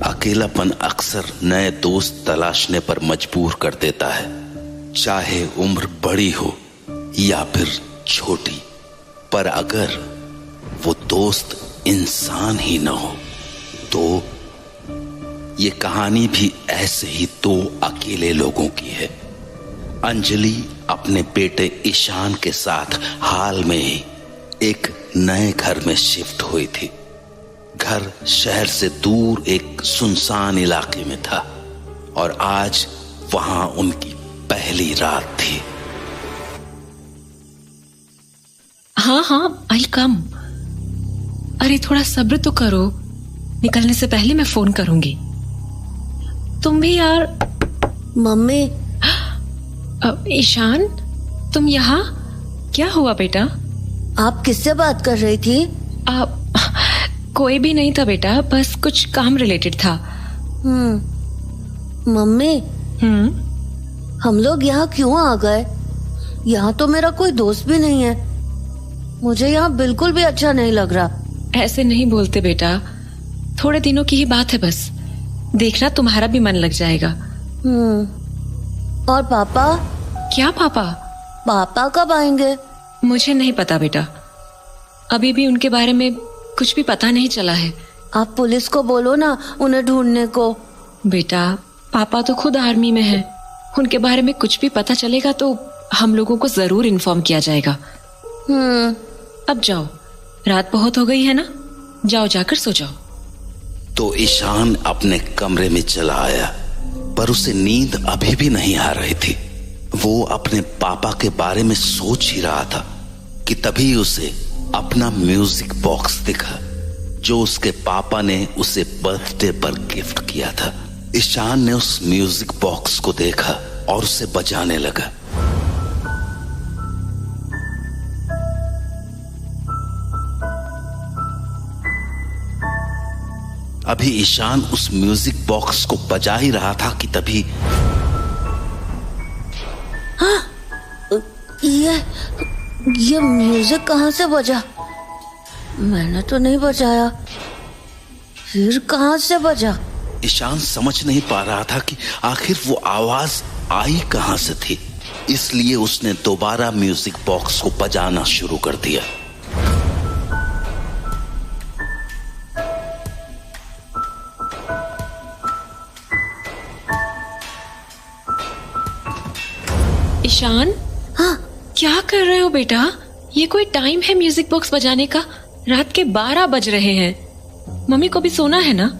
अकेलापन अक्सर नए दोस्त तलाशने पर मजबूर कर देता है, चाहे उम्र बड़ी हो या फिर छोटी। पर अगर वो दोस्त इंसान ही न हो तो ये कहानी भी ऐसे ही दो अकेले लोगों की है। अंजलि अपने बेटे ईशान के साथ हाल में ही एक नए घर में शिफ्ट हुई थी। घर शहर से दूर एक सुनसान इलाके में था और आज वहां उनकी पहली रात थी। हाँ, आई कम। अरे थोड़ा सब्र तो करो, निकलने से पहले मैं फोन करूंगी। तुम भी यार। मम्मी। ईशान, तुम यहाँ? क्या हुआ बेटा? आप किससे बात कर रही थी? कोई भी नहीं था बेटा, बस कुछ काम रिलेटेड था। मम्मी। हम लोग यहाँ क्यों आ गए? यहाँ तो मेरा कोई दोस्त भी नहीं है। मुझे यहाँ बिल्कुल भी अच्छा नहीं लग रहा। ऐसे नहीं बोलते बेटा, थोड़े दिनों की ही बात है बस। देखना तुम्हारा भी मन लग जाएगा। और पापा? क्या पापा? पापा कब आएंगे? मुझे नहीं पता बेटा, अभी भी उनके बारे में कुछ भी पता नहीं चला है। आप पुलिस को बोलो ना उन्हें ढूंढने को। बेटा, पापा तो खुद आर्मी में हैं। उनके बारे में कुछ भी पता चलेगा तो हम लोगों को जरूर इन्फॉर्म किया जाएगा। अब जाओ, रात बहुत हो गई है ना, जाओ जाकर सो जाओ। तो ईशान अपने कमरे में चला आया, पर उसे नींद अभी भी नहीं आ रही थी। वो अपने पापा के बारे में सोच ही रहा था कि तभी उसे अपना म्यूजिक बॉक्स दिखा जो उसके पापा ने उसे बर्थडे पर गिफ्ट किया था। ईशान ने उस म्यूजिक बॉक्स को देखा और उसे बजाने लगा। अभी ईशान उस म्यूजिक बॉक्स को बजा ही रहा था कि तभी ये म्यूजिक कहाँ से बजा? मैंने तो नहीं बजाया, फिर कहाँ से बजा? ईशान समझ नहीं पा रहा था कि आखिर वो आवाज आई कहाँ से थी, इसलिए उसने दोबारा म्यूजिक बॉक्स को बजाना शुरू कर दिया। ईशान, हाँ? क्या कर रहे हो बेटा? ये कोई टाइम है म्यूजिक बॉक्स बजाने का? रात के 12 बज रहे हैं। मम्मी को भी सोना है ना?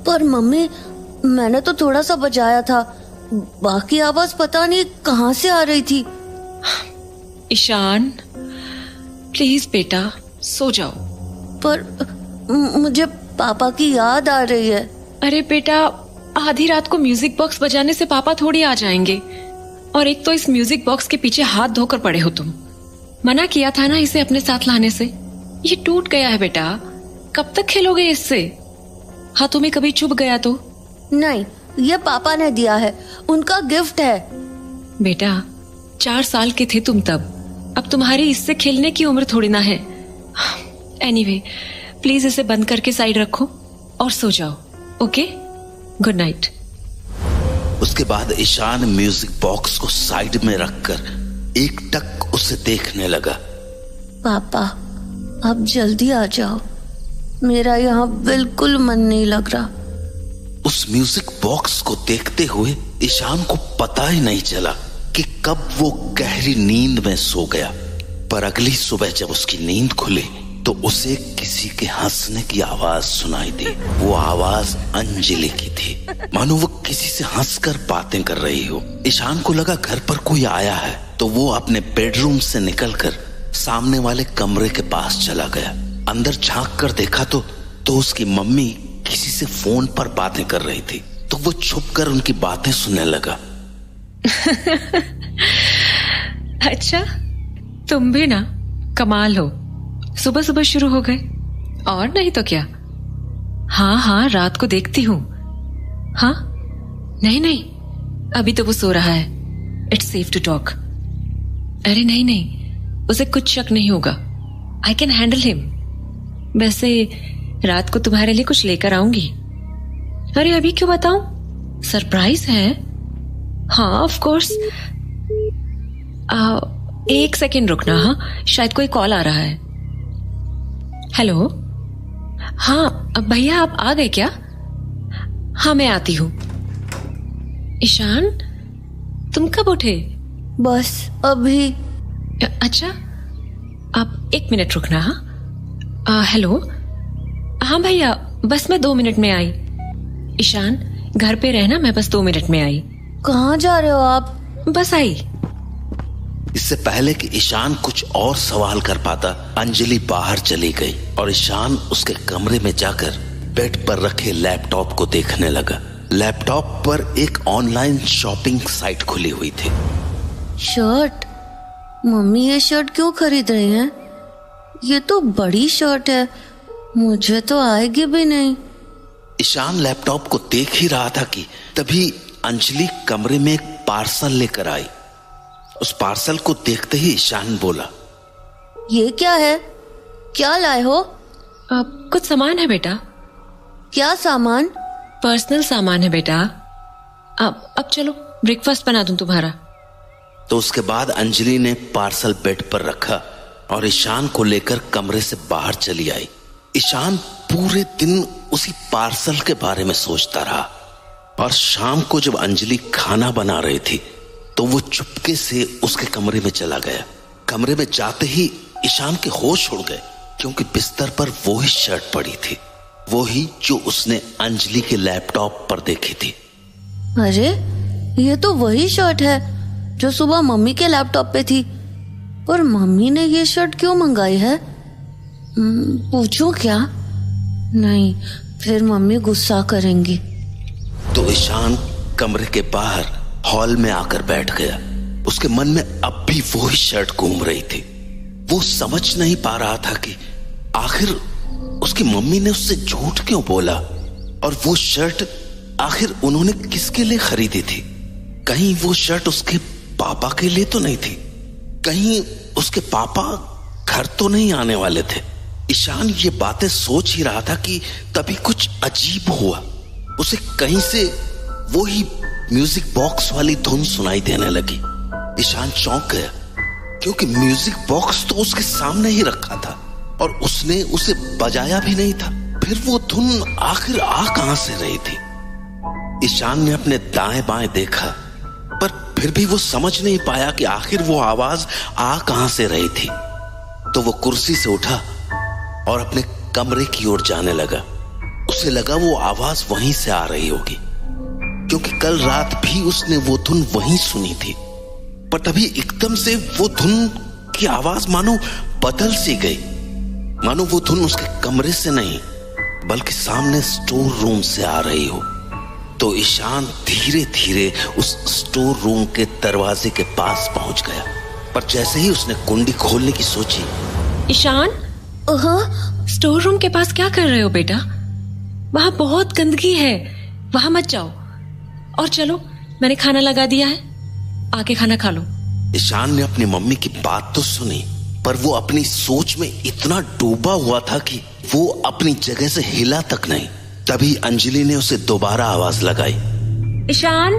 पर मम्मी, मैंने तो थोड़ा सा बजाया था, बाकी आवाज पता नहीं कहाँ से आ रही थी। ईशान, प्लीज बेटा सो जाओ। पर मुझे पापा की याद आ रही है। अरे बेटा, आधी रात को म्यूजिक बॉक्स बजाने से पापा थोड़ी आ जाएंगे। और एक तो इस म्यूजिक बॉक्स के पीछे हाथ धोकर पड़े हो तुम। मना किया था ना इसे अपने साथ लाने से। ये टूट गया है बेटा, कब तक खेलोगे इससे? हाथों में कभी चुभ गया तो? नहीं, ये पापा ने दिया है, उनका गिफ्ट है। बेटा, 4 साल के थे तुम तब, अब तुम्हारी इससे खेलने की उम्र थोड़ी ना है। एनीवे, प्लीज इसे बंद करके साइड रखो और सो जाओ। Okay, good night. उसके बाद ईशान म्यूजिक बॉक्स को साइड में रखकर एकटक उसे देखने लगा। पापा, आप जल्दी आ जाओ, मेरा यहाँ बिल्कुल मन नहीं लग रहा। उस म्यूजिक बॉक्स को देखते हुए ईशान को पता ही नहीं चला कि कब वो गहरी नींद में सो गया। पर अगली सुबह जब उसकी नींद खुली तो उसे किसी के हंसने की आवाज सुनाई दी। वो आवाज अंजलि की थी, मानो वो किसी से हंसकर बातें कर रही हो। ईशान को लगा घर पर कोई आया है, तो वो अपने बेडरूम से निकलकर सामने वाले कमरे के पास चला गया। अंदर झांक कर देखा तो उसकी मम्मी किसी से फोन पर बातें कर रही थी। तो वो छुपकर उनकी बातें सुनने लगा। अच्छा, तुम भी ना कमाल हो, सुबह सुबह शुरू हो गए। और नहीं तो क्या। हाँ, रात को देखती हूँ। हाँ, नहीं, अभी तो वो सो रहा है। It's safe to talk. अरे नहीं, उसे कुछ शक नहीं होगा। I can handle him. वैसे रात को तुम्हारे लिए कुछ लेकर आऊंगी। अरे अभी क्यों बताऊं? सरप्राइज है। हाँ ऑफ कोर्स। एक सेकेंड रुकना। हाँ शायद कोई कॉल आ रहा है। हेलो। हाँ भैया आप आ गए क्या? हाँ मैं आती हूँ। ईशान तुम कब उठे? बस अभी। अच्छा आप 1 मिनट रुकना। हाँ हेलो। हाँ भैया बस मैं 2 मिनट में आई। ईशान घर पे रहना, मैं बस 2 मिनट में आई। कहाँ जा रहे हो आप? बस आई। इससे पहले कि ईशान कुछ और सवाल कर पाता, अंजलि बाहर चली गई और ईशान उसके कमरे में जाकर बेड पर रखे लैपटॉप को देखने लगा। लैपटॉप पर एक ऑनलाइन शॉपिंग साइट खुली हुई थी। शर्ट? मम्मी ये शर्ट क्यों खरीद रही हैं? ये तो बड़ी शर्ट है, मुझे तो आएगी भी नहीं। ईशान लैपटॉप को देख ही रहा था कि तभी अंजलि कमरे में एक पार्सल लेकर आई। उस पार्सल को देखते ही ईशान बोला, ये क्या है? क्या लाए हो? कुछ सामान है बेटा। क्या सामान? पर्सनल सामान है बेटा। अब चलो ब्रेकफास्ट बना दूं तुम्हारा। तो उसके बाद अंजलि ने पार्सल बेड पर रखा और ईशान को लेकर कमरे से बाहर चली आई। ईशान पूरे दिन उसी पार्सल के बारे में सोचता रहा और शाम को जब अंजलि खाना बना रही थी तो वो चुपके से उसके कमरे में चला गया। कमरे में जाते ही ईशान के होश उड़ गए क्योंकि बिस्तर पर वो ही शर्ट पड़ी थी, वो ही जो उसने अंजलि के लैपटॉप पर देखी थी। अरे ये तो वही शर्ट है जो सुबह मम्मी के लैपटॉप पे थी। और मम्मी ने ये शर्ट क्यों मंगाई है? पूछूं क्या? नहीं, फिर मम्मी गुस्सा करेंगी। तो ईशान कमरे के बाहर हॉल में आकर बैठ गया। उसके मन में अब भी वो ही शर्ट घूम रही थी। वो समझ नहीं पा रहा था कि आखिर उसकी मम्मी ने उससे झूठ क्यों बोला और वो शर्ट आखिर उन्होंने किसके लिए खरीदी थी। कहीं वो शर्ट उसके पापा के लिए तो नहीं थी, कहीं उसके पापा घर तो नहीं आने वाले थे। ईशान ये बातें सोच ही रहा था कि तभी कुछ अजीब हुआ। उसे कहीं से वो ही म्यूजिक बॉक्स वाली धुन सुनाई देने लगी। ईशान चौंक गया क्योंकि म्यूजिक बॉक्स तो उसके सामने ही रखा था और उसने उसे बजाया भी नहीं था। फिर वो धुन आखिर आ कहां से रही थी? ईशान ने अपने दाएं बाएं देखा पर फिर भी वो समझ नहीं पाया कि आखिर वो आवाज आ कहां से रही थी। तो वो कुर्सी से उठा और अपने कमरे की ओर जाने लगा। उसे लगा वो आवाज वहीं से आ रही होगी क्योंकि कल रात भी उसने वो धुन वहीं सुनी थी। पर तभी एकदम से वो धुन की आवाज मानो बदल सी गई, मानो वो धुन उसके कमरे से नहीं बल्कि सामने स्टोर रूम से आ रही हो। तो ईशान धीरे धीरे उस स्टोर रूम के दरवाजे के पास पहुंच गया, पर जैसे ही उसने कुंडी खोलने की सोची। ईशान, स्टोर रूम के पास क्या कर रहे हो बेटा? वहां बहुत गंदगी है, वहां मत जाओ। और चलो मैंने खाना लगा दिया है, आके खाना खा लो। ईशान ने अपनी मम्मी की बात तो सुनी पर वो अपनी सोच में इतना डूबा हुआ था कि वो अपनी जगह से हिला तक नहीं। तभी अंजलि ने उसे दोबारा आवाज लगाई, ईशान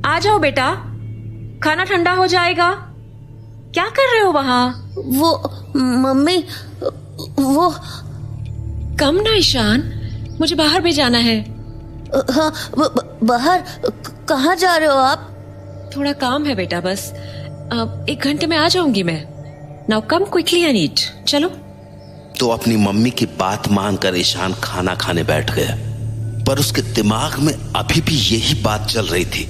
आ जाओ बेटा, खाना ठंडा हो जाएगा। क्या कर रहे हो वहां? वो मम्मी, वो कम ना ईशान, मुझे बाहर भी जाना है। हाँ, बाहर कहाँ जा रहे हो आप? थोड़ा काम है बेटा, बस 1 घंटे में आ जाऊंगी मैं। Now come quickly and eat. चलो। तो अपनी मम्मी की बात मानकर ईशान खाना खाने बैठ गया, पर उसके दिमाग में अभी भी यही बात चल रही थी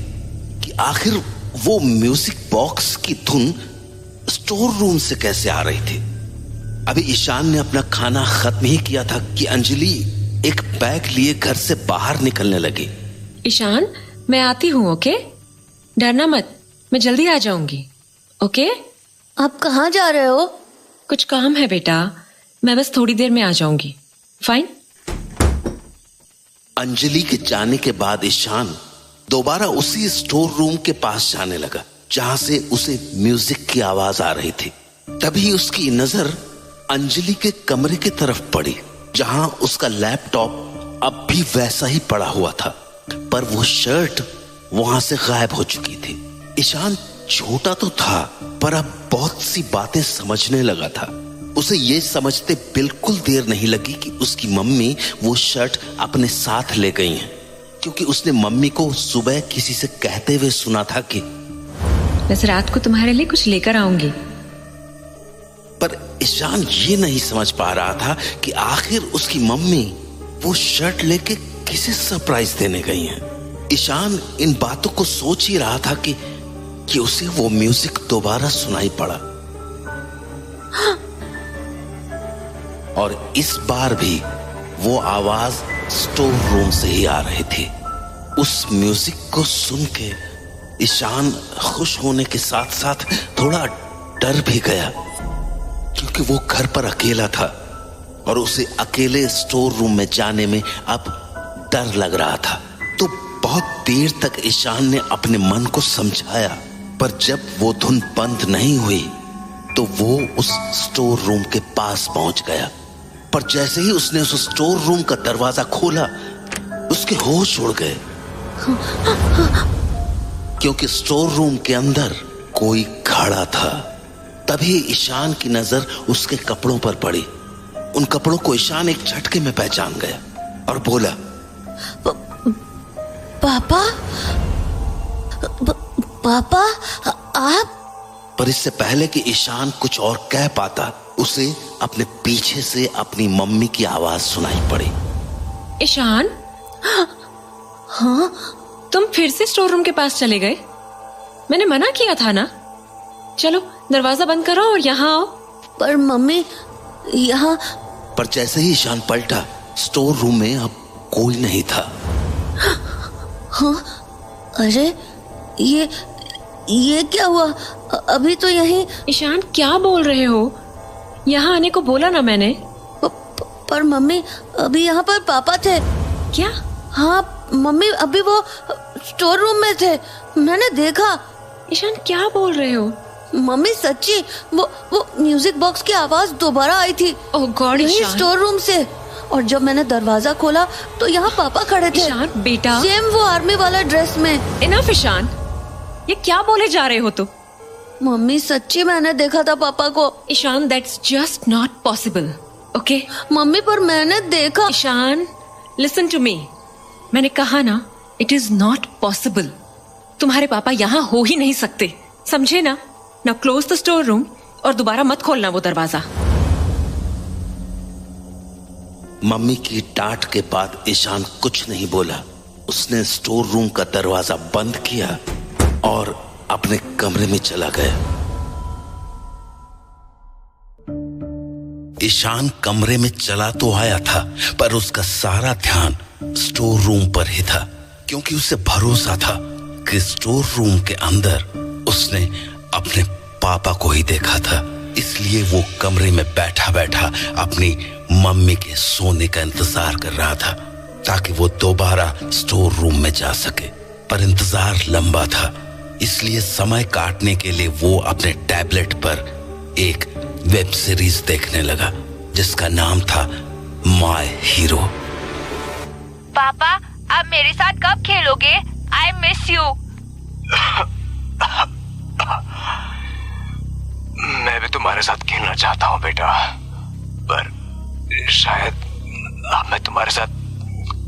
कि आखिर वो म्यूजिक बॉक्स की धुन स्टोर रूम से कैसे आ रही थी। अभी ईशान ने अपना खाना खत्म ही किया था कि अंजलि एक बैग लिए घर से बाहर निकलने लगी। ईशान मैं आती हूँ, ओके? डरना मत, मैं जल्दी आ जाऊंगी, ओके? आप कहाँ जा रहे हो? कुछ काम है बेटा, मैं बस थोड़ी देर में आ जाऊंगी। फाइन। अंजलि के जाने के बाद ईशान दोबारा उसी स्टोर रूम के पास जाने लगा जहां से उसे म्यूजिक की आवाज आ रही थी। तभी उसकी नजर अंजलि के कमरे की तरफ पड़ी जहां उसका लैपटॉप अब भी वैसा ही पड़ा हुआ था, पर वो शर्ट वहां से गायब हो चुकी थी। ईशान छोटा तो था, पर अब बहुत सी बातें समझने लगा था। उसे ये समझते बिल्कुल देर नहीं लगी कि उसकी मम्मी वो शर्ट अपने साथ ले गई हैं, क्योंकि उसने मम्मी को सुबह किसी से कहते हुए सुना था कि बस रात को तुम्हारे लिए कुछ लेकर आऊंगी। पर ईशान ये नहीं समझ पा रहा था कि आखिर उसकी मम्मी वो शर्ट लेके किसे सरप्राइज देने गई हैं। ईशान इन बातों को सोच ही रहा था कि उसे वो म्यूजिक दोबारा सुनाई पड़ा, और इस बार भी वो आवाज स्टोर रूम से ही आ रही थी। उस म्यूजिक को सुन के ईशान खुश होने के साथ साथ थोड़ा डर भी गया, क्योंकि वो घर पर अकेला था और उसे अकेले स्टोर रूम में जाने में अब डर लग रहा था। तो बहुत देर तक ईशान ने अपने मन को समझाया, पर जब वो धुन बंद नहीं हुई तो वो उस स्टोर रूम के पास पहुंच गया। पर जैसे ही उसने उस स्टोर रूम का दरवाजा खोला, उसके होश उड़ गए, क्योंकि स्टोर रूम के अंदर कोई खड़ा था। तभी ईशान की नजर उसके कपड़ों पर पड़ी। उन कपड़ों को ईशान एक झटके में पहचान गया और बोला, पापा, पापा आप? पर इससे पहले कि ईशान कुछ और कह पाता, उसे अपने पीछे से अपनी मम्मी की आवाज सुनाई पड़ी। ईशान, हाँ? तुम फिर से स्टोर रूम के पास चले गए? मैंने मना किया था ना। चलो दरवाजा बंद करो और यहाँ आओ। पर मम्मी यहाँ। पर जैसे ही ईशान पलटा, स्टोर रूम में अब कोई नहीं था। हाँ? अरे ये क्या हुआ? अभी तो यहीं। ईशान क्या बोल रहे हो? यहाँ आने को बोला ना मैंने। पर मम्मी अभी यहाँ पर पापा थे। क्या? हाँ मम्मी, अभी वो स्टोर रूम में थे, मैंने देखा। ईशान क्या बोल रहे हो? मम्मी सच्ची, वो म्यूजिक बॉक्स की आवाज दोबारा आई थी। ओह गॉड ईशान, स्टोर रूम से। और जब मैंने दरवाजा खोला तो यहाँ पापा खड़े थे। ईशान बेटा, सेम वो आर्मी वाला ड्रेस में। इनफ ईशान, ये क्या बोले जा रहे हो तुम? मम्मी सच्ची मैंने देखा था पापा को। Ishan that's just not possible, okay? मम्मी पर मैंने देखा। ईशान लिसन टू मी, मैंने कहा ना इट इज नॉट पॉसिबल। तुम्हारे पापा यहाँ हो ही नहीं सकते, समझे ना? Now close the store room और दोबारा मत खोलना वो दरवाजा। मम्मी की डांट के बाद ईशान कुछ नहीं बोला। उसने स्टोर रूम का दरवाजा बंद किया और अपने कमरे में चला गया। ईशान कमरे में चला तो आया था, पर उसका सारा ध्यान स्टोर रूम पर ही था, क्योंकि उसे भरोसा था कि स्टोर रूम के अंदर उसने अपने पापा को ही देखा था। इसलिए वो कमरे में बैठा बैठा अपनी मम्मी के सोने का इंतजार कर रहा था, ताकि वो दोबारा स्टोर रूम में जा सके। पर इंतजार लंबा था, इसलिए समय काटने के लिए वो अपने टैबलेट पर एक वेब सीरीज देखने लगा, जिसका नाम था माय हीरो। पापा आप मेरे साथ कब खेलोगे? I miss you. मैं भी तुम्हारे साथ खेलना चाहता हूँ बेटा, पर शायद अब मैं तुम्हारे साथ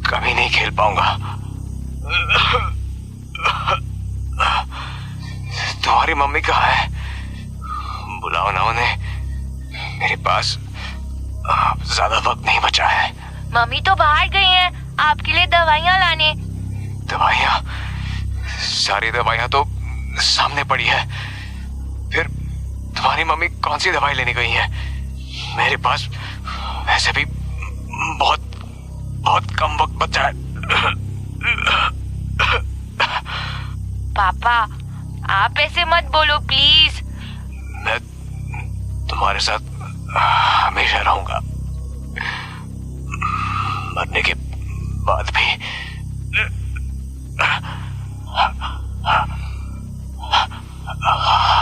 कभी नहीं खेल पाऊंगा। तुम्हारी मम्मी कहाँ है? बुलाओ ना उन्हें, मेरे पास अब ज्यादा वक्त नहीं बचा है। मम्मी तो बाहर गई हैं आपके लिए दवाइयाँ लाने। दवाइयाँ? सारी दवाइयाँ तो सामने पड़ी है। फिर तुम्हारी मम्मी कौन सी दवाई लेने गई है? मेरे पास वैसे भी बहुत कम वक्त बचा है। पापा आप ऐसे मत बोलो प्लीज। मैं तुम्हारे साथ हमेशा रहूंगा, मरने के बाद भी।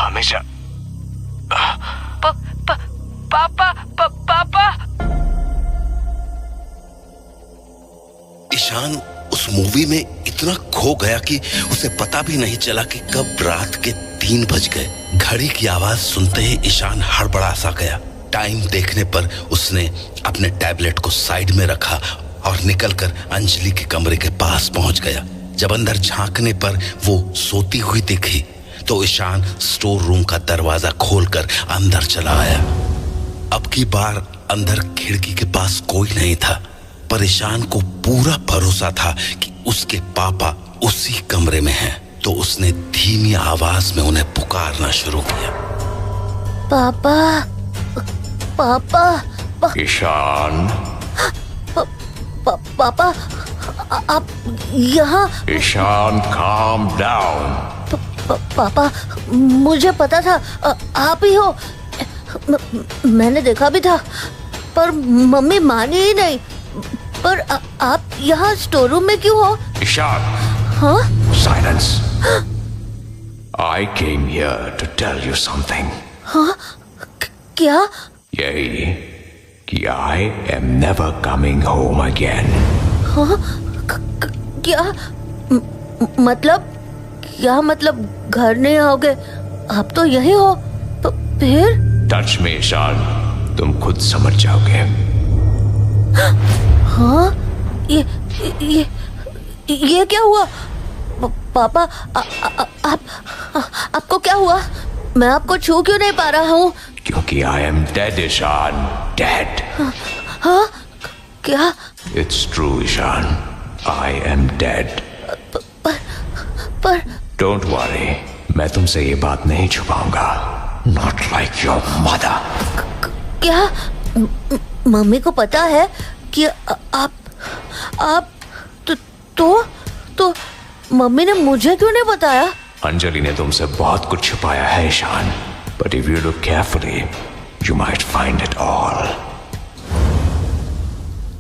हमेशा। पापा ईशान उस मूवी में इतना खो गया कि उसे पता भी नहीं चला कि कब रात के 3 बज गए। घड़ी की आवाज सुनते ही ईशान हड़बड़ा सा गया। टाइम देखने पर उसने अपने टैबलेट को साइड में रखा और निकलकर अंजलि के कमरे के पास पहुंच गया। जब अंदर झांकने पर वो सोती हुई दिखी तो ईशान स्टोर रूम का दरवाजा खोलकर अंदर चला आया। अब की बार अंदर खिड़की के पास कोई नहीं था, पर ईशान को पूरा भरोसा था कि उसके पापा उसी कमरे में हैं। तो उसने धीमी आवाज में उन्हें पुकारना शुरू किया। पापा, पापा, ईशान, पापा, आप यहाँ? Ishan, calm down. पापा, मुझे पता था आप ही हो। मैंने देखा भी था, पर मम्मी मानी ही नहीं। पर आप यहाँ स्टोर रूम में क्यों हो? ईशान, हाँ? silence. I came here to tell you something. हाँ? क्या? यही कि I am never coming home again. हाँ? क्या मतलब? क्या मतलब घर नहीं आओगे? आप तो यही हो। फिर? टच में ईशान, तुम खुद समझ जाओगे। हाँ? ये क्या हुआ? पापा, आपको क्या हुआ? मैं आपको छू क्यों नहीं पा रहा हूँ? क्योंकि I am dead, Ishan, dead. हाँ? क्या? It's true, Ishan. I am dead. पर Don't worry, मैं तुमसे ये बात नहीं छुपाऊंगा. Not like your mother. क्या? मम्मी को पता है कि आप तो मम्मी ने मुझे क्यों नहीं बताया? अंजलि ने तुमसे बहुत कुछ छुपाया है Ishan. But if you look carefully, you might find it all.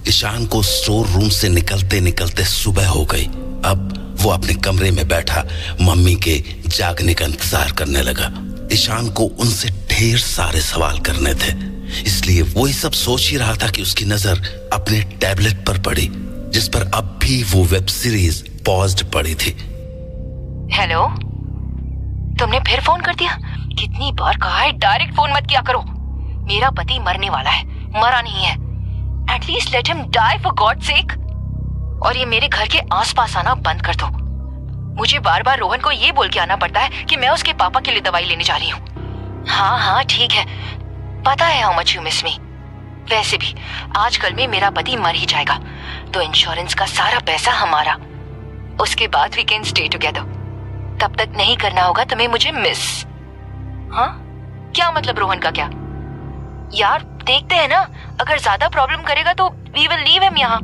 Ishan को स्टोर रूम से निकलते निकलते सुबह हो गई। अब वो अपने कमरे में बैठा मम्मी के जागने का इंतजार करने लगा। ईशान को उनसे ढेर सारे सवाल करने थे, इसलिए वो ये सब सोच ही रहा था कि उसकी नजर अपने टैबलेट पर पड़ी, जिस पर अब भी वो वेब सीरीज पॉज्ड पड़ी थी। हेलो, तुमने फिर फोन कर दिया? कितनी बार कहा है डायरेक्ट फोन मत किया करो। मेरा पति मरने वाला है, मरा नहीं है। At least let him die for God sake. और ये मेरे घर के आसपास आना बंद कर दो। मुझे बार बार रोहन को ये बोल के आना पड़ता है कि मैं उसके पापा के लिए दवाई लेने जा रही हूँ। हाँ ठीक है, पता है हाउ मच यू मिस मी। वैसे भी आजकल में मेरा पति मर ही जाएगा, तो इंश्योरेंस का सारा पैसा हमारा। उसके बाद वी कैन स्टे टुगेदर। तब तक नहीं करना होगा तुम्हें मुझे मिस। हाँ? क्या मतलब रोहन का क्या? यार देखते हैं ना, अगर ज्यादा प्रॉब्लम करेगा तो वी विल लीव हिम यहाँ।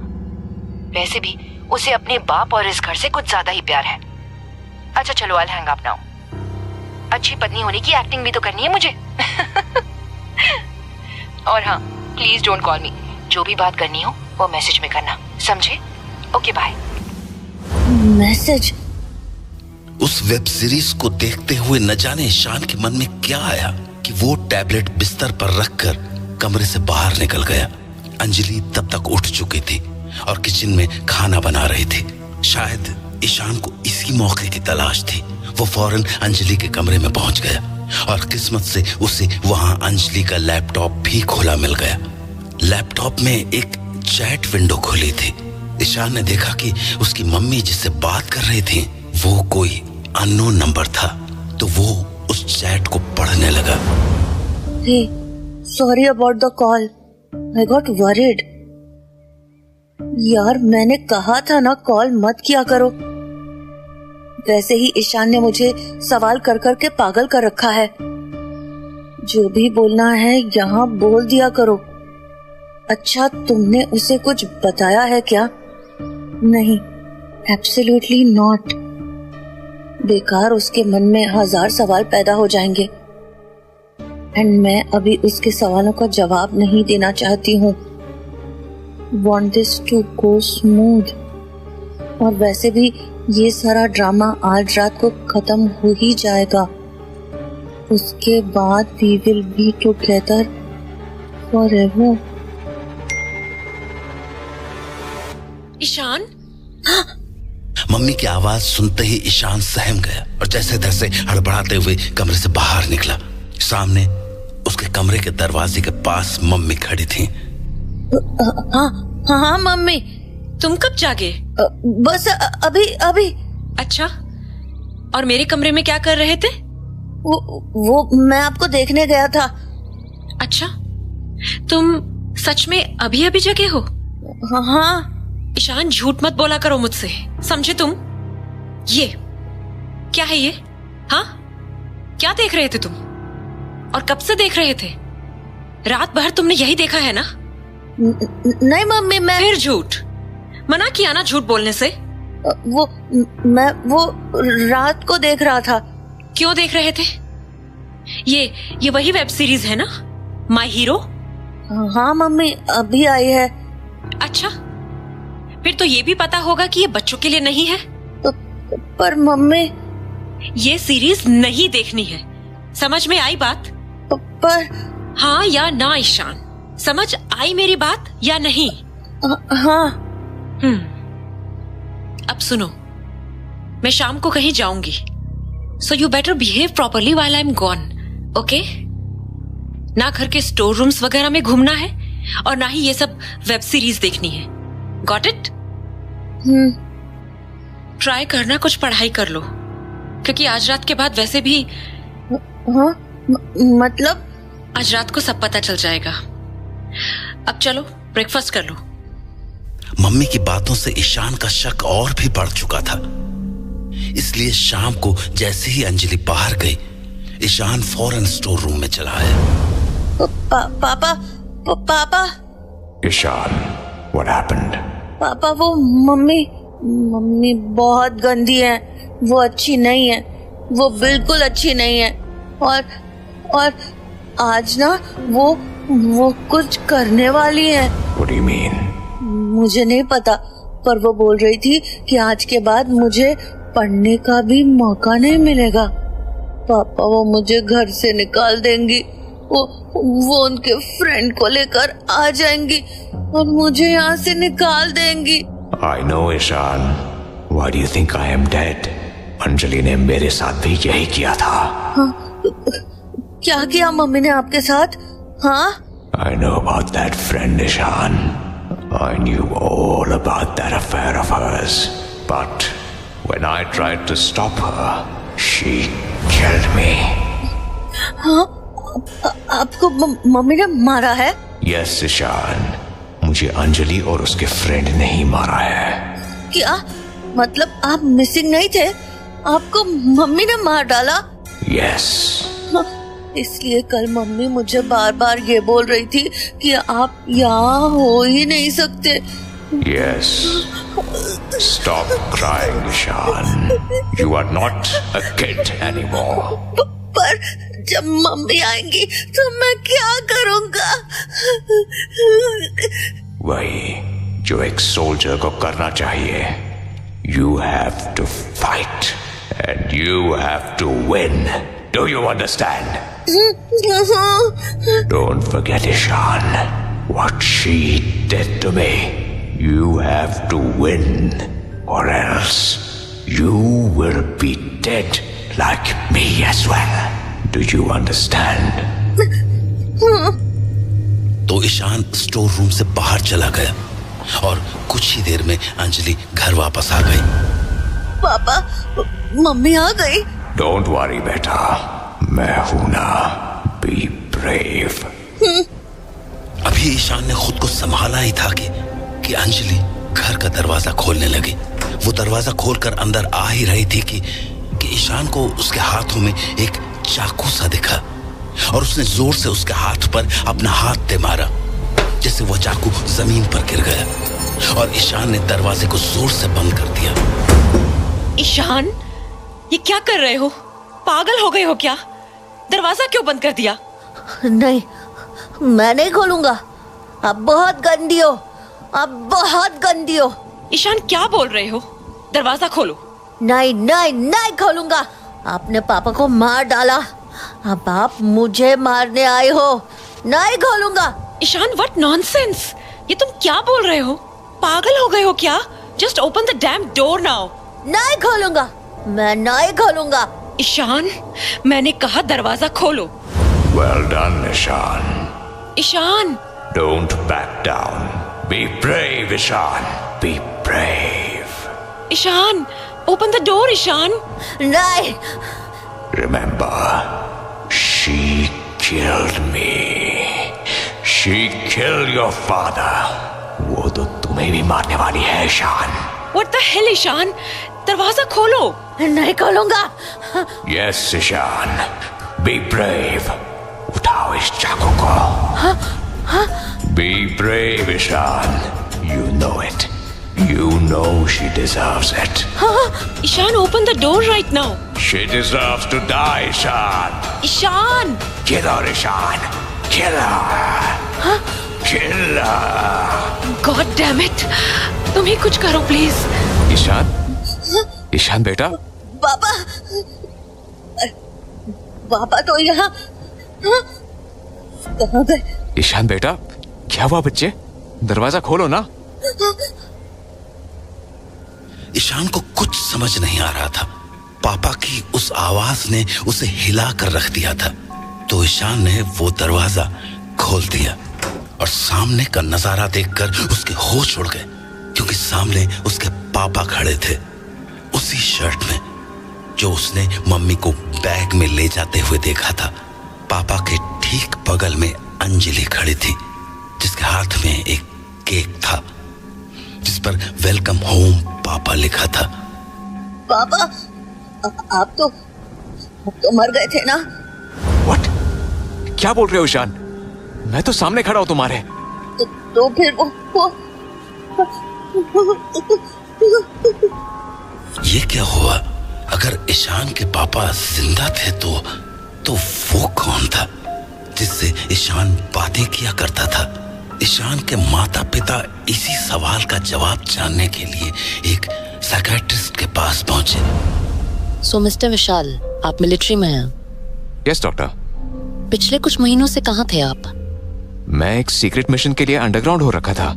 वैसे भी उसे अपने बाप और इस घर से कुछ ज्यादा ही प्यार है। अच्छा चलो, आई हैंग अप नाउ। अच्छी पत्नी होने की एक्टिंग भी तो करनी है मुझे। और हाँ, प्लीज डोंट कॉल मी। जो भी बात करनी हो वो मैसेज में करना, समझे? Okay bye. मैसेज? उस वेब सीरीज को देखते हुए न जाने ईशान के मन में क्या आया कि वो टैबलेट बिस्तर पर रखकर कमरे से बाहर निकल गया। अंजलि तब तक उठ चुकी थी और किचन में खाना बना रही थी। शायद ईशान को इसी मौके की तलाश थी। वो फौरन अंजलि के कमरे में पहुंच गया और किस्मत से उसे वहां अंजलि का लैपटॉप भी खुला मिल गया। लैपटॉप में एक चैट विंडो खुली थी। ईशान ने देखा कि उसकी मम्मी जिससे बात कर रही थी वो कोई अननोन नंबर था, तो वो उस चैट को पढ़ने लगा। Hey, sorry about the call. I got worried. यार मैंने कहा था ना कॉल मत किया करो। वैसे ही ईशान ने मुझे सवाल कर कर के पागल कर रखा है। जो भी बोलना है यहाँ बोल दिया करो। अच्छा, तुमने उसे कुछ बताया है क्या? नहीं, एब्सोल्युटली नॉट। बेकार उसके मन में 1000 सवाल पैदा हो जाएंगे एंड मैं अभी उसके सवालों का जवाब नहीं देना चाहती हूँ। Want this to go smooth। और वैसे भी ये सारा ड्रामा आज रात को खत्म हो ही जाएगा। उसके बाद we will be together forever। Ishan, मम्मी की आवाज सुनते ही ईशान सहम गया और जैसे तैसे हड़बड़ाते हुए कमरे से बाहर निकला। सामने उसके कमरे के दरवाजे के पास मम्मी खड़ी थी। हाँ मम्मी। तुम कब जागे? बस अभी अभी। अच्छा, और मेरे कमरे में क्या कर रहे थे? वो मैं आपको देखने गया था। अच्छा, तुम सच में अभी अभी जगे हो? हाँ। ईशान, झूठ मत बोला करो मुझसे, समझे तुम? ये क्या है ये? हाँ, क्या देख रहे थे तुम? और कब से देख रहे थे? रात भर तुमने यही देखा है ना? नहीं मम्मी, मैं। फिर झूठ। मना किया ना झूठ बोलने से। मैं रात को देख रहा था। क्यों देख रहे थे? ये वही वेब सीरीज है ना, माय हीरो? हाँ मम्मी, अभी आई है। अच्छा, फिर तो ये भी पता होगा कि ये बच्चों के लिए नहीं है। पर मम्मी, ये सीरीज नहीं देखनी है, समझ में आई बात? पर हाँ या ना ईशान, समझ आई मेरी बात या नहीं? हाँ। अब सुनो, मैं शाम को कहीं जाऊंगी, so you better behave properly while I am gone, okay? ना घर के स्टोर रूम्स वगैरह में घूमना है और ना ही ये सब वेब सीरीज देखनी है। Got it? ट्राई करना कुछ पढ़ाई कर लो, क्योंकि आज रात के बाद वैसे भी। हाँ? मतलब? आज रात को सब पता चल जाएगा। अब चलो ब्रेकफास्ट कर लो। मम्मी की बातों से ईशान का शक और भी बढ़ चुका था, इसलिए शाम को जैसे ही अंजलि बाहर गई, ईशान फौरन स्टोर रूम में चला आया। पापा। Ishan, what happened? पापा, वो मम्मी बहुत गंदी है। वो अच्छी नहीं है, वो बिल्कुल अच्छी नहीं है। और आज ना वो कुछ करने वाली है। What do you mean? मुझे नहीं पता, पर वो बोल रही थी कि आज के बाद मुझे पढ़ने का भी मौका नहीं मिलेगा। पापा, वो मुझे घर से निकाल देंगी। वो उनके फ्रेंड को लेकर आ जाएंगी और मुझे यहाँ से निकाल देंगी। I know, Ishan. Why do you think I am dead? Anjali ने मेरे साथ भी यही किया था। हाँ, क्या किया मम्मी ने आपके साथ? हाँ? I know about that friend, Ishan. I knew all about that affair of hers. But when I tried to stop her, she killed me. हाँ? आपको मम्मी ने मारा है? Yes, ईशान। मुझे अंजलि और उसके फ्रेंड ने ही मारा है। क्या मतलब आप मिसिंग नहीं थे? आपको मम्मी ने मार डाला? Yes. इसलिए कल मम्मी मुझे बार बार ये बोल रही थी कि आप यहाँ हो ही नहीं सकते। Yes. Stop crying, Ishan. You are not a kid anymore. पर जब मम्मी आएंगी तो मैं क्या करूँगा? वही जो एक सोल्जर को करना चाहिए। You have to fight and you have to win. Do you understand? Don't forget, Ishan, what she did to me. You have to win, or else you will be dead like me as well. Do you understand? तो Ishan store room से बाहर चला गया और कुछ ही देर में अंजलि घर वापस आ गई। पापा, मम्मी आ गई। Don't worry, बेटा, मैं हूं ना। Be brave. अभी ईशान ने खुद को संभाला ही था कि अंजलि घर का दरवाजा खोलने लगी। वो दरवाजा खोलकर अंदर आ ही रही थी कि ईशान को उसके हाथों में एक चाकू सा दिखा और उसने जोर से उसके हाथ पर अपना हाथ दे मारा, जैसे वो चाकू जमीन पर गिर गया और ईशान ने दरवाजे को जोर से बंद कर दिया। ईशान, ये क्या कर रहे हो? पागल हो गए हो क्या? दरवाजा क्यों बंद कर दिया? नहीं, मैं नहीं खोलूंगा। आप बहुत गंदी हो, आप बहुत गंदी हो। ईशान, क्या बोल रहे हो? दरवाजा खोलो। नहीं नहीं नहीं खोलूंगा। आपने पापा को मार डाला, अब आप मुझे मारने आए हो। नहीं खोलूंगा। Ishan, what nonsense! ये तुम क्या बोल रहे हो? पागल हो गए हो क्या? Just open the dam door now. नहीं खोलूंगा, मैं नहीं खोलूंगा। ईशान, मैंने कहा दरवाजा खोलो। Well done, Ishan. Ishan, Don't back down. Be brave, Ishan. Be brave. Ishan, open the door Ishan. नहीं। Remember, she killed me. She killed your father. वो तो तुम्हें भी मारने वाली है, Ishan. What the hell Ishan, दरवाजा खोलो। नहीं खोलूंगा। Yes, Ishan. Be brave. उठाओ इस चाकू को। Be brave, Ishan. You know it. You know she deserves it. Ishan, open the door right now. She deserves to die, Ishan. Ishan, Kill her, Ishan. Kill her. Kill her. God damn it, तुम ही कुछ करो please. Ishan, Ishan बेटा। पापा, पापा तो यहाँ कहाँ गए? ईशान बेटा, क्या हुआ बच्चे? दरवाजा खोलो ना। ईशान को कुछ समझ नहीं आ रहा था। पापा की उस आवाज ने उसे हिला कर रख दिया था। तो ईशान ने वो दरवाजा खोल दिया और सामने का नजारा देखकर उसके होश उड़ गए, क्योंकि सामने उसके पापा खड़े थे, उसी शर्ट में जो उसने मम्मी को बैग में ले जाते हुए देखा था। पापा के ठीक बगल में अंजलि खड़ी थी, जिसके हाथ में एक केक था जिस पर वेलकम होम पापा लिखा था। पापा, आप तो मर गए थे ना? What? क्या बोल रहे हो ईशान? मैं तो सामने खड़ा हूं तुम्हारे। तो फिर वो ये क्या हुआ? अगर ईशान के पापा जिंदा थे तो वो कौन था जिससे ईशान बातें किया करता था? ईशान के माता पिता इसी सवाल का जवाब जानने के लिए एक साइकियाट्रिस्ट के पास पहुंचे। सो मिस्टर विशाल, आप मिलिट्री में हैं? Yes doctor. पिछले कुछ महीनों से कहाँ थे आप? मैं एक सीक्रेट मिशन के लिए अंडरग्राउंड हो रखा था।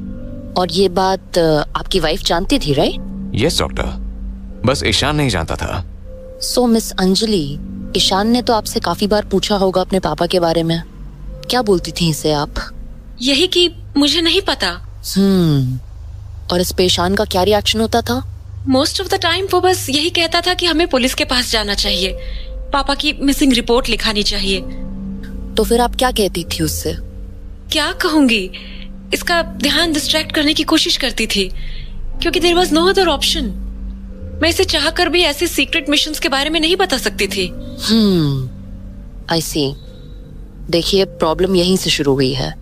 और ये बात आपकी वाइफ जानती थी, राइट? यस डॉक्टर, बस ईशान नहीं जानता था। सो मिस अंजलि, ईशान ने तो आपसे काफी बार पूछा होगा अपने पापा के बारे में। क्या बोलती थी इसे आप? यही कि मुझे नहीं पता। और इस पे ईशान का क्या रिएक्शन होता था? मोस्ट ऑफ द टाइम वो बस यही कहता था कि हमें पुलिस के पास जाना चाहिए, पापा की मिसिंग रिपोर्ट लिखानी चाहिए। तो फिर आप क्या कहती थी उससे? क्या कहूंगी, इसका ध्यान डिस्ट्रैक्ट करने की कोशिश करती थी, क्योंकि there was no other option. मैं इसे चाहकर भी ऐसे सीक्रेट मिशंस के बारे में नहीं बता सकती थी। आई सी। देखिए, प्रॉब्लम यहीं से शुरू हुई है।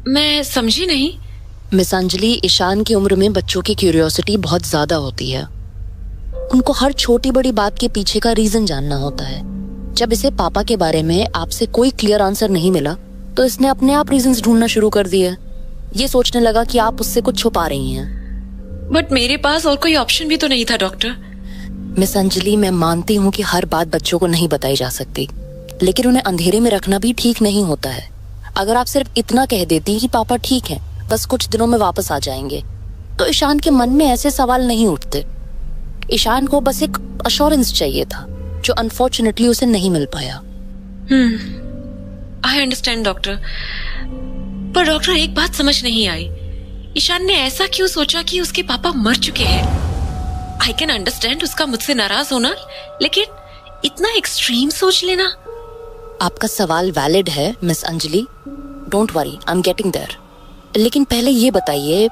मैं समझी नहीं। मिस अंजलि, ईशान की उम्र में बच्चों की क्यूरियोसिटी बहुत ज्यादा होती है। उनको हर छोटी बड़ी बात के पीछे का रीजन जानना होता है। जब इसे पापा के बारे में आपसे कोई क्लियर आंसर नहीं मिला, तो इसने अपने आप रीजंस ढूंढना शुरू कर दिए। ये सोचने लगा कि आप उससे कुछ छुपा रही हैं। बट मेरे पास और कोई ऑप्शन भी तो नहीं था डॉक्टर। मिस अंजलि, मैं मानती हूँ कि हर बात बच्चों को नहीं बताई जा सकती, लेकिन उन्हें अंधेरे में रखना भी ठीक नहीं होता है। अगर आप सिर्फ इतना कह देती कि पापा ठीक हैं, बस कुछ दिनों में वापस आ जाएंगे, तो ईशान के मन में ऐसे सवाल नहीं उठते। ईशान को बस एक अश्योरेंस चाहिए था, जो अनफॉर्चुनेटली उसे नहीं मिल पाया। आई अंडरस्टैंड डॉक्टर, पर डॉक्टर एक बात समझ नहीं आई, ईशान ने ऐसा क्यों सोचा कि उसके पापा मर चुके हैं? आई कैन अंडरस्टैंड उसका मुझसे नाराज होना, लेकिन इतना एक्सट्रीम सोच लेना। आपका सवाल वैलिड है miss Anjali, don't worry, I am getting there. लेकिन पहले ये बताइए,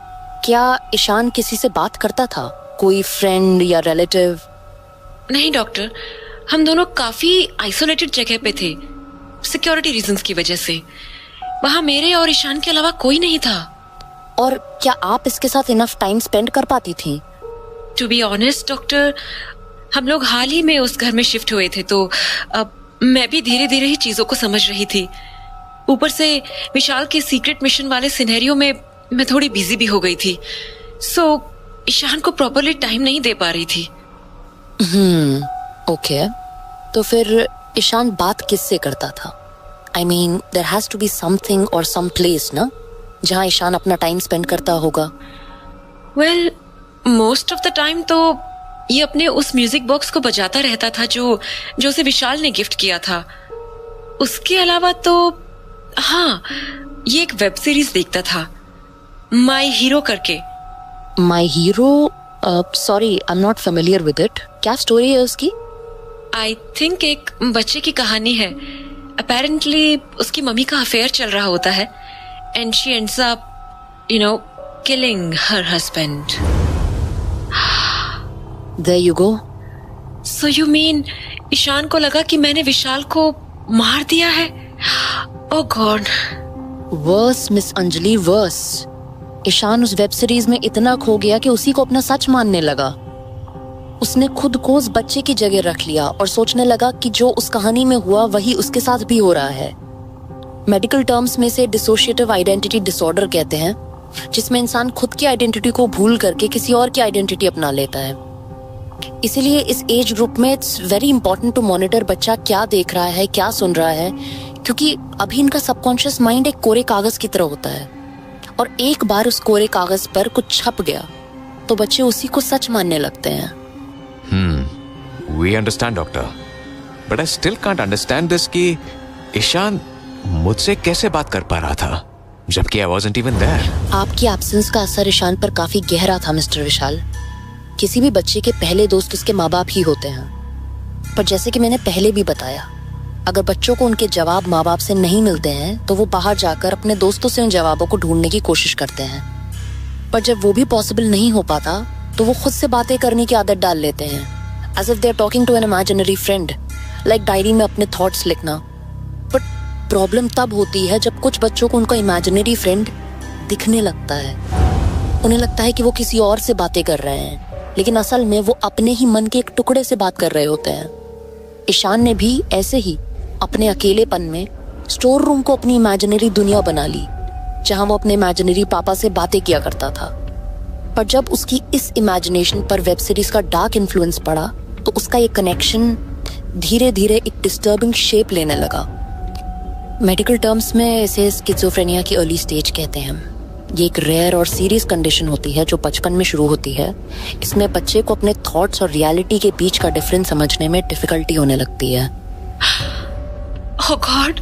क्या ईशान किसी से बात करता था? कोई फ्रेंड या रिलेटिव? नहीं डॉक्टर, हम दोनों काफी आइसोलेटेड जगह पे थे, सिक्योरिटी रीजंस की वजह से। वहां मेरे और ईशान के अलावा कोई नहीं था। और क्या आप इसके साथ इनफ टाइम स्पेंड कर पाती थी? टू बी ऑनेस्ट डॉक्टर, हम लोग हाल ही में उस घर में शिफ्ट हुए थे, तो अब मैं भी धीरे धीरे ही चीजों को समझ रही थी। ऊपर से विशाल के सीक्रेट मिशन वाले सिनेरियो में मैं थोड़ी बिजी भी हो गई थी, सो ईशान को प्रॉपरली टाइम नहीं दे पा रही थी। ओके, तो फिर ईशान बात किससे करता था? I mean, there has to be something or some place ना, जहाँ ईशान अपना टाइम स्पेंड करता होगा। Well, most of the time तो ये अपने उस म्यूजिक बॉक्स को बजाता रहता था जो उसे विशाल ने गिफ्ट किया था। उसके अलावा तो हाँ, ये एक वेब सीरीज देखता था, माई हीरो करके। My hero? Sorry, I am not familiar with it. क्या स्टोरी है उसकी? आई थिंक एक बच्चे की कहानी है। अपेरेंटली उसकी मम्मी का अफेयर चल रहा होता है and she ends up killing her husband. There you go. So you mean Ishan को लगा कि मैंने विशाल को मार दिया है? Oh God. Worse, miss Anjali, worse. Ishan उस वेब सीरीज में इतना खो गया कि उसी को अपना सच मानने लगा। उसने खुद को उस बच्चे की जगह रख लिया और सोचने लगा कि जो उस कहानी में हुआ वही उसके साथ भी हो रहा है। मेडिकल टर्म्स में से डिसोशिएटिव आइडेंटिटी डिसऑर्डर कहते हैं, जिसमें इंसान खुद की आइडेंटिटी को भूल करके किसी और की आइडेंटिटी अपना लेता है। इसीलिए इस एज ग्रुप में it's very important to monitor बच्चा क्या देख रहा है, क्या सुन रहा है, क्योंकि अभी इनका सबकॉन्शियस माइंड एक कोरे कागज की तरह होता है और एक बार उस कोरे कागज पर कुछ छप गया तो बच्चे उसी को सच मानने लगते हैं। We understand, doctor. But I still can't understand this कि ईशान मुझसे कैसे बात कर पा रहा था जबकि I wasn't even there. आपकी एब्सेंस का असर ईशान पर काफी गहरा था मिस्टर विशाल। किसी भी बच्चे के पहले दोस्त उसके माँ बाप ही होते हैं, पर जैसे कि मैंने पहले भी बताया, अगर बच्चों को उनके जवाब माँ बाप से नहीं मिलते हैं तो वो बाहर जाकर अपने दोस्तों से उन जवाबों को ढूंढने की कोशिश करते हैं। पर जब वो भी पॉसिबल नहीं हो पाता तो वो खुद से बातें करने की आदत डाल लेते हैं, as if they are talking to an imaginary friend, like diary में अपने थॉट्स लिखना। बट प्रॉब्लम तब होती है जब कुछ बच्चों को उनका इमेजिनरी फ्रेंड दिखने लगता है। उन्हें लगता है कि वो किसी और से बातें कर रहे हैं, लेकिन असल में वो अपने ही मन के एक टुकड़े से बात कर रहे होते हैं। ईशान ने भी ऐसे ही अपने अकेलेपन में स्टोर रूम को अपनी इमेजिनरी दुनिया बना ली, जहां वो अपने इमेजिनरी पापा से बातें किया करता था। पर जब उसकी इस इमेजिनेशन पर वेब सीरीज का डार्क इन्फ्लुएंस पड़ा तो उसका ये कनेक्शन धीरे धीरे एक डिस्टर्बिंग शेप लेने लगा। मेडिकल टर्म्स में इसे स्किज़ोफ्रेनिया की अर्ली स्टेज कहते हैं। ये एक रेयर और सीरियस कंडीशन होती है जो बचपन में शुरू होती है। इसमें बच्चे को अपने थॉट्स और रियलिटी के बीच का डिफरेंस समझने में डिफिकल्टी होने लगती है। Oh God.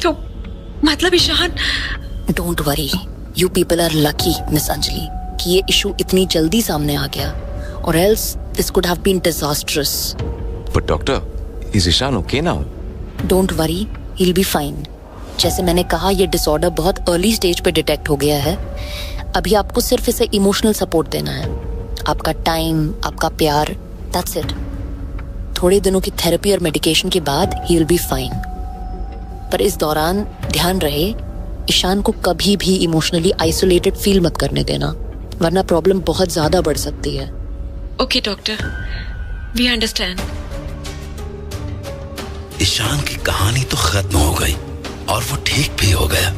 तो मतलब Ishan? Don't worry, you people are lucky miss Anjali कि ये इशू इतनी जल्दी सामने आ गया, or else this could have been disastrous. But doctor, is Ishan okay now? Don't worry, he will be fine. जैसे मैंने कहा, ये डिसऑर्डर बहुत अर्ली स्टेज पे डिटेक्ट हो गया है। अभी आपको सिर्फ इसे इमोशनल सपोर्ट देना है, आपका टाइम, आपका प्यार, दैट्स इट। थोड़े दिनों की थेरेपी और मेडिकेशन के बाद ही विल बी फाइन। पर इस दौरान ध्यान रहे, ईशान को कभी भी इमोशनली आइसोलेटेड फील मत करने देना, वरना प्रॉब्लम बहुत ज्यादा बढ़ सकती है। Okay doctor, we understand. Ishaan की कहानी तो खत्म हो गई और वो ठीक भी हो गया,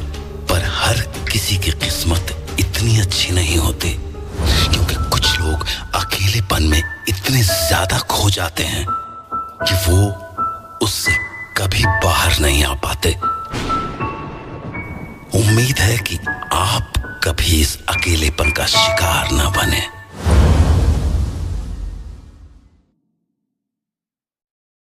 पर हर किसी की किस्मत इतनी अच्छी नहीं होती, क्योंकि कुछ लोग अकेलेपन में इतने ज्यादा खो जाते हैं कि वो उससे कभी बाहर नहीं आ पाते। उम्मीद है कि आप कभी इस अकेलेपन का शिकार न बने।